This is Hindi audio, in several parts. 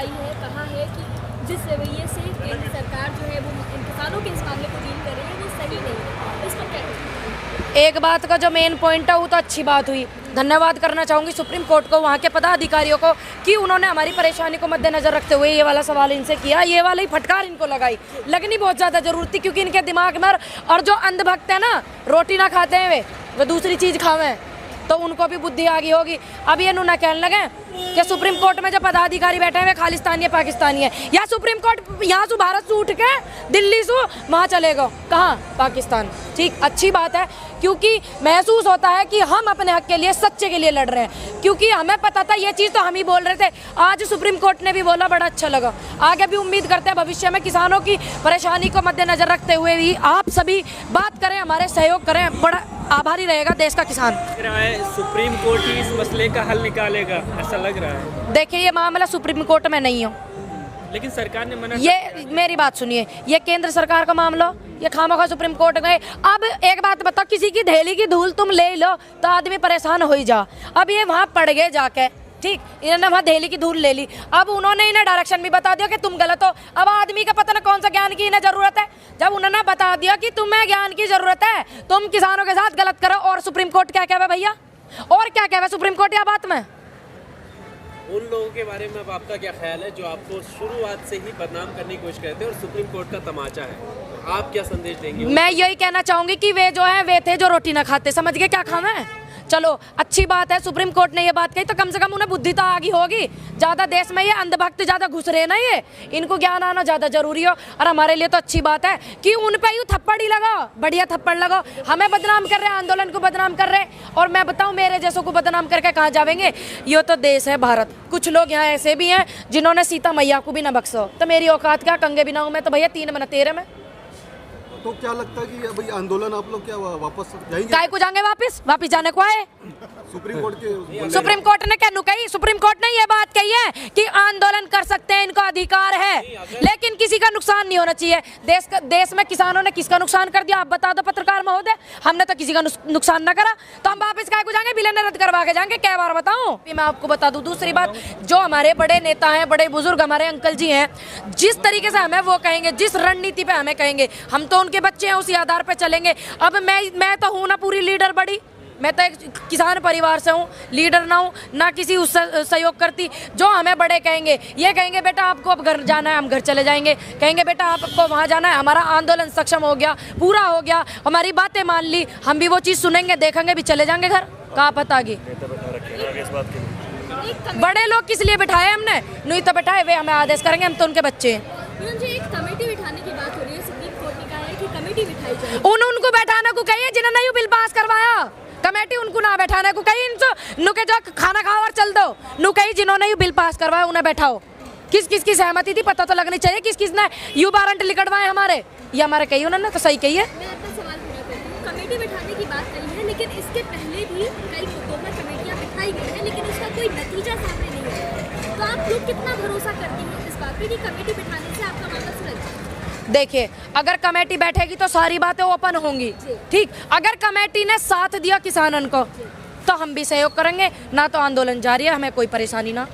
आई है, कहा है कि जिस रवैये से केंद्र सरकार जो है वो इन किसानों के इस मामले को डील कर रही है वो सही नहीं है, इसको क्या कहें? एक बात का जो मेन पॉइंट है वो तो अच्छी बात हुई, धन्यवाद करना चाहूँगी सुप्रीम कोर्ट को, वहाँ के पदाधिकारियों को कि उन्होंने हमारी परेशानी को मद्देनजर रखते हुए ये वाला सवाल इनसे किया, ये वाली फटकार इनको लगाई, लगनी बहुत ज़्यादा जरूरत थी क्योंकि इनके दिमाग में और जो अंधभक्त है ना, रोटी ना खाते हैं वे दूसरी चीज़ खावें तो उनको भी बुद्धि आ गई होगी। अब ये नुना कहने लगे कि सुप्रीम कोर्ट में जो पदाधिकारी बैठे हैं वे खालिस्तानी है, पाकिस्तानी है, या सुप्रीम कोर्ट यहाँ से भारत से उठ के दिल्ली से वहाँ चलेगा, कहाँ? पाकिस्तान। ठीक, अच्छी बात है क्योंकि महसूस होता है कि हम अपने हक के लिए, सच्चे के लिए लड़ रहे हैं, क्योंकि हमें पता था ये चीज़ तो हम ही बोल रहे थे, आज सुप्रीम कोर्ट ने भी बोला, बड़ा अच्छा लगा। आगे भी उम्मीद करते हैं भविष्य में किसानों की परेशानी को मद्देनजर रखते हुए भी आप सभी बात करें, हमारे सहयोग करें, बड़ा आभारी रहेगा देश का किसान। सुप्रीम कोर्ट ही इस मसले का हल निकालेगा ऐसा लग रहा है। देखिए ये मामला सुप्रीम कोर्ट में नहीं हो, लेकिन सरकार ने मना, ये मेरी बात सुनिए, ये केंद्र सरकार का मामला, ये खामखा सुप्रीम कोर्ट गए। अब एक बात बताओ, किसी की धेली की धूल तुम ले लो तो आदमी परेशान हो ही जा। अब ये वहाँ पड़ गए जाके, ठीक, इन्होंने वहाँ धेली की धूल ले ली, अब उन्होंने इन्हें डायरेक्शन भी बता दिया कि तुम गलत हो। अब आदमी का पता ना कौन सा ज्ञान की इन्हें जरूरत है, जब उन्होंने बता दिया कि तुम्हें ज्ञान की जरूरत है, तुम किसानों के साथ गलत करो। और सुप्रीम कोर्ट क्या कहवे भैया, और क्या कहवे सुप्रीम कोर्ट या बात में? उन लोगों के बारे में अब आपका क्या ख्याल है जो आपको शुरुआत से ही बदनाम करने की कोशिश करते हैं और सुप्रीम कोर्ट का तमाचा है, आप क्या संदेश देंगे? मैं यही कहना चाहूंगी कि वे जो है वे थे जो रोटी ना खाते, समझ गए क्या खाना है। चलो अच्छी बात है सुप्रीम कोर्ट ने ये बात कही तो कम से कम उन्हें बुद्धि तो आ गई होगी। ज़्यादा देश में ये अंधभक्त ज़्यादा घुस रहे ना, ये इनको ज्ञान आना ज़्यादा जरूरी हो। और हमारे लिए तो अच्छी बात है कि उन पे यूँ थप्पड़ ही लगाओ, बढ़िया थप्पड़ लगाओ। हमें बदनाम कर रहे हैं, आंदोलन को बदनाम कर रहे हैं, और मैं बताऊँ मेरे जैसों को बदनाम करके कहाँ जाएंगे। ये तो देश है भारत, कुछ लोग यहाँ ऐसे भी हैं जिन्होंने सीता मैया को भी ना बख्शो, तो मेरी औकात क्या, कंगे बिना हूँ मैं तो भैया 3 महीने 13 में। तो क्या लगता है कि अभी आंदोलन आप लोग क्या वापस जाएंगे? काय को जाएंगे वापस जाने को आए? सुप्रीम कोर्ट के सुप्रीम कोर्ट ने क्या कही? सुप्रीम कोर्ट ने ये बात कही है कि आंदोलन कर सकते हैं, इनको अधिकार है, लेकिन किसी का नुकसान नहीं होना चाहिए। देश में किसानों ने किसका नुकसान कर दिया आप बता दो पत्रकार महोदय, हमने तो किसी का नुकसान ना करा, तो हम वापस काय को जाएंगे? बिल रद्द करवा के जाएंगे, क्या बार बताऊं? मैं आपको बता दूं दूसरी बात, जो हमारे बड़े नेता हैं, बड़े बुजुर्ग हमारे अंकल जी हैं, जिस तरीके से हमें वो कहेंगे, जिस रणनीति पे हमें कहेंगे, हम तो उनके बच्चे हैं, उसी आधार पे चलेंगे। अब मैं तो हूं ना पूरी लीडर बड़ी, मैं तो एक किसान परिवार से हूँ, लीडर ना हूँ ना किसी उस सहयोग करती। जो हमें बड़े कहेंगे, ये कहेंगे बेटा आपको अब घर जाना है, हम घर चले जाएंगे, कहेंगे बेटा आपको वहाँ जाना है, हमारा आंदोलन सक्षम हो गया, पूरा हो गया, हमारी बातें मान ली, हम भी वो चीज़ सुनेंगे, देखेंगे, भी चले जाएंगे घर। कहाँ पता की बड़े लोग किस लिए बिठाए हमने, नहीं तो बिठाए वे हमें आदेश करेंगे, हम तो उनके बच्चे हैं। एक कमेटी बिठाने की बात हो रही है, सुप्रीम कोर्ट ने कहा है कि कमेटी बिठाई जाए। उनको बैठाने को कहिए जिन्होंने बिल पास करवाया, कमेटी उनको ना बैठाने को कही, नुके जो खाना खाओ और चल दो, नु कही जिन्होंने यू बिल पास करवाया उन्हें बैठाओ। किस किस की सहमति थी पता तो लगनी चाहिए, किस किस ने यू वारंट लिखवाए हमारे, ये हमारे कही उन्होंने तो सही कही है। मैं अपना सवाल पूरा करती हूँ, कमेटी बिठाने की बात कही है, लेकिन इसके पहले भी कई मुद्दों पर कमेटियाँ बिठाई गई हैं, लेकिन उसका कोई नतीजा सामने नहीं है। तो आप लोग कितना भरोसा करती हैं इस बात पे कि कमेटी बिठाने से आपका मामला सुलझ? देखिए अगर कमेटी बैठेगी तो सारी बातें ओपन होंगी, ठीक। अगर कमेटी ने साथ दिया किसानन को तो हम भी सहयोग करेंगे, ना तो आंदोलन जारी है, हमें कोई परेशानी ना।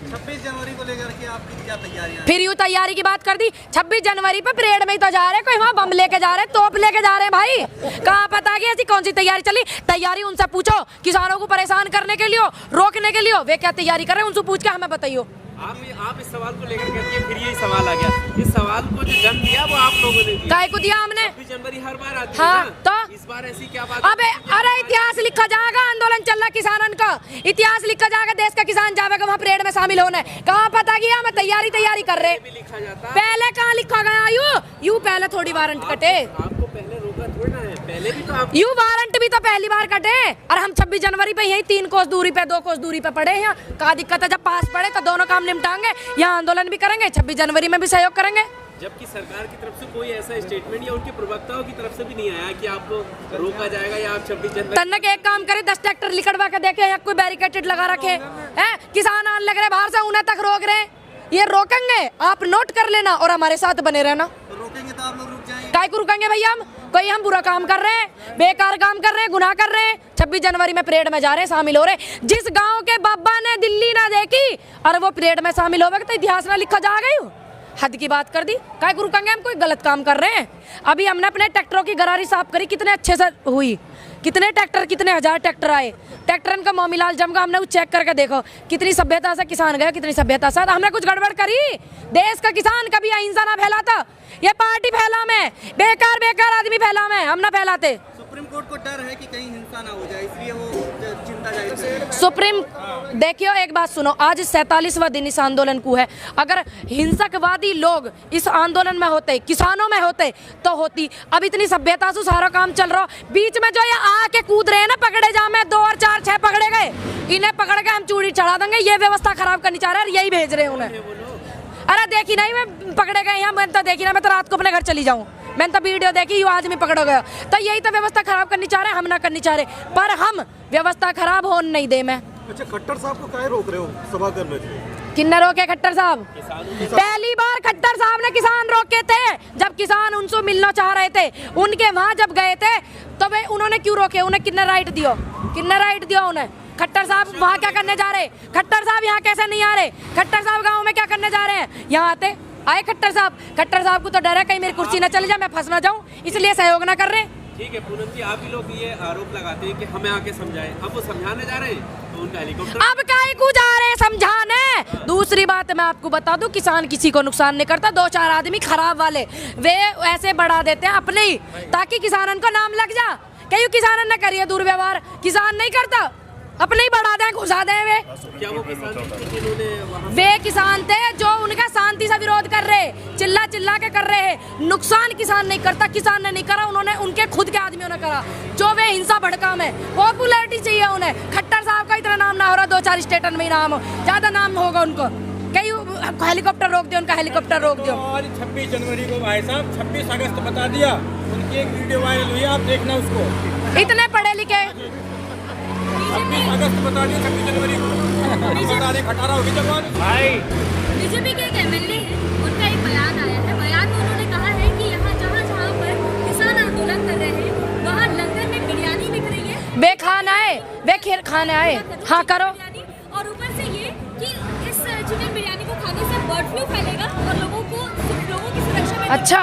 26 जनवरी को लेकर के आपकी क्या तैयारियां? फिर यूँ तैयारी की बात कर दी, 26 जनवरी पे परेड में ही तो जा रहे, कोई वहाँ बम लेके जा रहे, तोप लेके जा रहे हैं भाई, कहाँ पता कि ऐसी कौन सी तैयारी चली। तैयारी उनसे पूछो, किसानों को परेशान करने के लिए, रोकने के लिए वे क्या तैयारी कर रहे हैं, उनसे पूछ के हमें बताइए। आप इस सवाल को लेकर के फिर यही सवाल आ गया, इस सवाल को जो जन्म दिया वो आप लोगों ने दिया। काय को दिया हमने? 26 जनवरी हर बार आती हाँ, है ना? तो इस बार ऐसी क्या बात? अबे अरे इतिहास लिखा जाएगा, आंदोलन चल रहा किसानन का, इतिहास लिखा जाएगा, देश का किसान जाएगा वहाँ परेड में शामिल होने, कहाँ पता कि हमें तैयारी कर रहे। लिखा जाता पहले कहाँ लिखा गया? यू पहले थोड़ी वारंट कटे, आपको पहले रोका थोड़ी ना है, पहले भी तो आप यू वारंट भी तो पहली बार कटे, और हम 26 जनवरी पे यही 3 कोस दूरी पे 2 कोस दूरी पे पड़े हैं। क्या दिक्कत है? जब पास पड़े तो दोनों काम निपटाएंगे, यहाँ आंदोलन भी करेंगे, 26 जनवरी में भी सहयोग करेंगे। जबकि सरकार की तरफ से कोई ऐसा स्टेटमेंट या उनके प्रवक्ताओं की तरफ से भी नहीं आया कि आपको रोका जाएगा या आप 26 जनवरी। तन्नक एक काम करे, 10 ट्रैक्टर लिखड़वा के देखे, या कोई बैरिकेटेड लगा रखे हैं, किसान आने लग रहे बाहर से, उन्हें तक रोक रहे, ये रोकेंगे, आप नोट कर लेना और हमारे साथ बने रहना। रोकेंगे तो आप लोग रुक जाएंगे? काय को रुकेंगे भैया? हम कोई हम बुरा काम कर रहे हैं, बेकार काम कर रहे हैं, गुनाह कर रहे हैं, 26 जनवरी में परेड में जा रहे हैं, शामिल हो रहे हैं। जिस गांव के बाबा ने दिल्ली ना देखी अरे वो परेड में शामिल होगा तो इतिहास ना लिखा जा गई हो। हद की बात कर दी। काय को रुकेंगे हम, कोई गलत काम कर रहे हैं। अभी हमने अपने ट्रैक्टरों की गरारी साफ करी, कितने अच्छे से हुई। कितने ट्रैक्टर, कितने हजार ट्रैक्टर आए। ट्रैक्टर का मोमीलाल जमगा हमने वो चेक करके देखो, कितनी सभ्यता से किसान गए, कितनी सभ्यता से। हमने कुछ गड़बड़ करी? देश का किसान कभी अहिंसा ना फैलाता। ये पार्टी फैला में, बेकार बेकार आदमी फैला में, हम ना फैलाते। सुप्रीम कोर्ट को डर है कि कहीं हिंसा ना हो जाए, इसलिए वो चिंता जाहिर कर रहे हैं। सुप्रीम देखियो, एक बात सुनो, आज 47वां दिन इस आंदोलन को है। अगर हिंसकवादी लोग इस आंदोलन में होते, किसानों में होते तो होती। अब इतनी सभ्यता से सारा काम चल रहा, बीच में जो ये आके कूद रहे हैं ना, पकड़े जा में 2 और 4 6 पकड़े गए, इन्हें पकड़ के हम चूड़ी चढ़ा देंगे। ये व्यवस्था खराब करनी चाह रहे हैं, यही भेज रहे हैं उन्हें। अरे देखी नहीं, मैं पकड़े गए यहाँ, मैं तो देखी ना, मैं तो रात को अपने घर चली जाऊँ। मैंने तो वीडियो देखी, यू आदमी पकड़ा गया। तो यही तो व्यवस्था खराब करनी चाह रहे हैं, हम ना करनी चाह रहे, पर हम व्यवस्था खराब होने नहीं दे। मैं अच्छा, खट्टर साहब को काहे रोक रहे हो सभागार में? किन्ने रोके खट्टर साहब? पहली बार खट्टर साहब ने किसान रोके थे, जब किसान उनसे मिलना चाह रहे थे। उनके वहां जब गए थे तो वे उन्होंने क्यों रोके? उन्हें किन्ने राइट दियो? किन्ने राइट दिया उन्हें? खट्टर साहब वहाँ क्या करने जा रहे? खट्टर साहब यहाँ कैसे नहीं आ रहे? खट्टर साहब गाँव में क्या करने जा रहे हैं? यहाँ आते आए खट्टर साहब को तो डर है कहीं मेरी कुर्सी न चले जाए, मैं फंस ना जाऊं, इसलिए सहयोग ना कर रहे। ठीक है पूनम जी, आप ही लोग ये आरोप लगाते हैं कि हमें आके समझाएं। अब वो समझाने जा रहे हैं तो उनका हेलीकॉप्टर, अब काहे को जा रहे हैं समझाने? दूसरी बात मैं आपको बता दूं, किसान किसी को नुकसान नहीं करता। 2-4 आदमी खराब वाले वे ऐसे बढ़ा देते हैं अपने ही, ताकि किसानन को नाम लग जा। कहीं किसान न करिए दुर्व्यवहार, किसान नहीं करता, अपने ही बढ़ा दें, घुसा दें। वे क्या वो किसान थे जिन्होंने वहाँ, वे किसान थे जो उनका शांति से विरोध कर रहे, चिल्ला के कर रहे हैं। नुकसान किसान नहीं करता, किसान ने नहीं करा, उन्होंने उनके खुद के आदमियों ने करा, जो वे हिंसा भड़का में। पॉपुलैरिटी चाहिए उन्हें। खट्टर साहब का इतना नाम ना हो रहा, 2-4 स्टेटन में ही नाम हो, ज्यादा नाम होगा उनको। कहीं हेलीकॉप्टर रोक दियो, उनका हेलीकॉप्टर रोक दियो। और 26 जनवरी को भाई साहब 26 अगस्त बता दिया, उनकी एक वीडियो वायरल हुई, आप देखना उसको। इतने पढ़े लिखे 26 अगस्त बता दिया, 26 जनवरी को बता रहे, खटारा होगी जवान भाई। बीजेपी के एक एमएलए हैं, उनका एक बयान आया है। बयान में उन्होंने कहा है कि यहाँ जहाँ पर किसान आंदोलन कर रहे हैं, वहाँ लंदन में बिरयानी बिक रही है। वे खाना है, वे खीर खाने आए। हाँ करो। और ऊपर से ये कि इस चिकन बिरयानी को खाने से बर्ड फ्लू फैलेगा और लोगों की सुरक्षा में। अच्छा,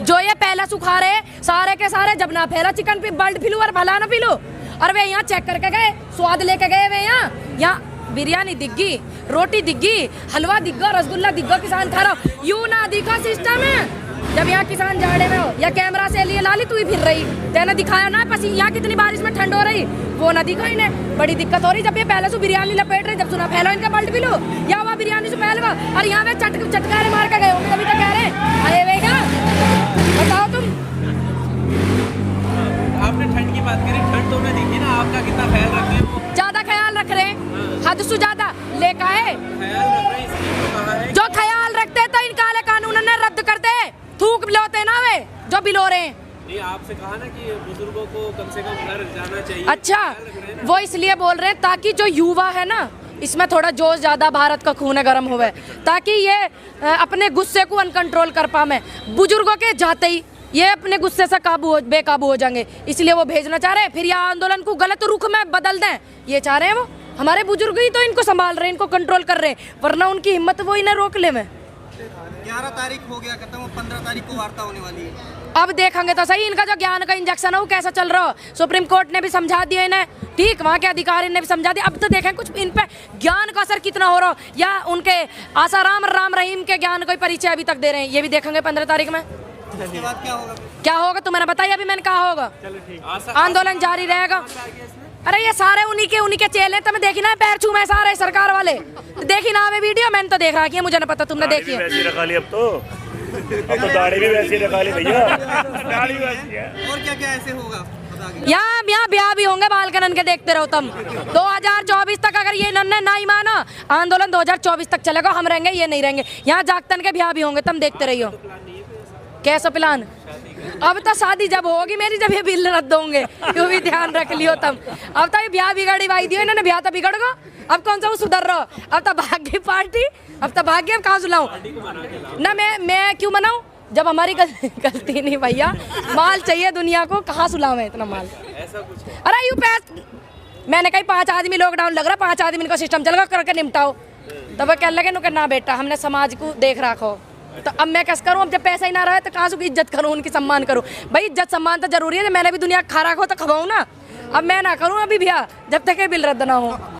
जो ये पहला सुखा रहे सारे के सारे, जब ना फैला चिकन पे बर्ड फ्लू और भला ना पिलो। और वे यहाँ चेक करके गए, स्वाद लेके गए वे यहाँ बिरयानी दिग्गी, रोटी दिग्गी, हलवा दिग्गा, रसगुल्ला दिग्गा, किसान खा रहा। यूं ना दिखा सिस्टम है। जब यहाँ किसान जाड़े में हो या कैमरा से लिए लाली तू ही फिर रही, तेने दिखाया ना पसी यहाँ कितनी बारिश में ठंड हो रही, वो ना दिखा इन्हें। बड़ी दिक्कत हो रही जब ये पहले से बिरयानी लपेट रहे, जब सुना फैलो इनका बल्ट पिलो या वहाँ बिरयानी से पहलवा, और यहाँ वे चटकारे मार के गए होंगे, अभी तो कह रहे अरे वे क्या बताओ तुम। आपने ठंड की बात करी, ठंड तो मैं देखी ना, आपका कितना ख्याल रखते हैं वो? ज्यादा ख्याल रख रहे हैं, हद से ज्यादा लेका है। ख्याल रख रहे हैं, इसलिए तो कहा है जो ख्याल रखते तो इन काले कानून ने रद्द कर दे, थूक बिलोते ना वे जो बिलो रहे हैं। नहीं, आपसे कहा ना कि बुजुर्गों को कम से कम घर जाना चाहिए। अच्छा, वो इसलिए बोल रहे हैं ताकि जो युवा है ना, इसमें थोड़ा जोश ज्यादा, भारत का खून गर्म हुए, ताकि ये अपने गुस्से को अनकंट्रोल कर पाए। बुजुर्गों के जाते ही ये अपने गुस्से से बेकाबू हो जाएंगे, इसलिए वो भेजना चाह रहे हैं। फिर यह आंदोलन को गलत रुख में बदल दें, ये चाह रहे हैं वो। हमारे बुजुर्ग ही तो इनको संभाल रहे हैं, इनको कंट्रोल कर रहे हैं, वरना उनकी हिम्मत वो इन्हें रोक ले में। 11 तारीख हो गया खत्म, 15 तारीख को वार्ता होने वाली है। अब देखेंगे तो सही इनका जो ज्ञान का इंजेक्शन है वो कैसा चल रहा है। सुप्रीम कोर्ट ने भी समझा दिया इन्हें, ठीक, वहाँ के अधिकारी ने भी समझा दिया। अब तो देखें कुछ इन पे ज्ञान का असर कितना हो रहा, या उनके आसाराम राम रहीम के ज्ञान कोई परिचय अभी तक दे रहे हैं, ये भी देखेंगे 15 तारीख में। उसके बाद क्या होगा तो मैंने बताया, अभी मैंने कहा होगा, आंदोलन जारी रहेगा। अरे ये सारे उन्हीं के चेले, तो मैं देखी ना पैर छू में सारे सरकार वाले, देखी ना वे वीडियो, मैंने तो देख रहा है, मुझे ना पता तुमने देखी है। अब तो दाढ़ी भी वैसी रखा ली भैया, दाढ़ी वैसी है। और क्या क्या ऐसे होगा? यहाँ ब्याह भी होंगे बालकनन के, देखते रहो तुम। 2024 तक अगर ये इन्होंने ना ही माना, आंदोलन 2024 तक चलेगा, हम रहेंगे, ये नहीं रहेंगे। यहाँ जागतन के ब्याह भी होंगे, तुम देखते रहियो। कैसा प्लान? अब तो शादी जब होगी मेरी, जब ये बिल रद्द होंगे, क्यों भी ध्यान रख लियो तुम। अब तो ये ब्याह बिगाड़ी भाई दियो इन्होंने, ब्याह तो बिगड़ गो, अब कौन सा वो सुधर रहा, अब तो भाग्य पार्टी, अब तो भाग्य, अब कहाँ सुलाऊं ना। मैं क्यों मनाऊं जब हमारी गलती नहीं भैया, माल चाहिए दुनिया को, कहाँ सुलावे इतना माल। ऐसा कुछ है। अरे यू पैस मैंने कही 5 आदमी लॉकडाउन लग रहा, 5 आदमी का सिस्टम चल रहा, करके निपटाओ। तो वह कहने लगे नु ना बेटा हमने समाज को देख रखो। तो अब मैं कैसे करूँ, अब जब पैसा ही ना रहे तो कहाँ से इज्जत करूँ, उनकी सम्मान करूँ। भाई इज्जत सम्मान तो जरूरी है, मैंने भी दुनिया खा रखो तो खवाऊँ ना। अब मैं ना करूँ अभी भैया जब तक ये बिल रद्द ना हो।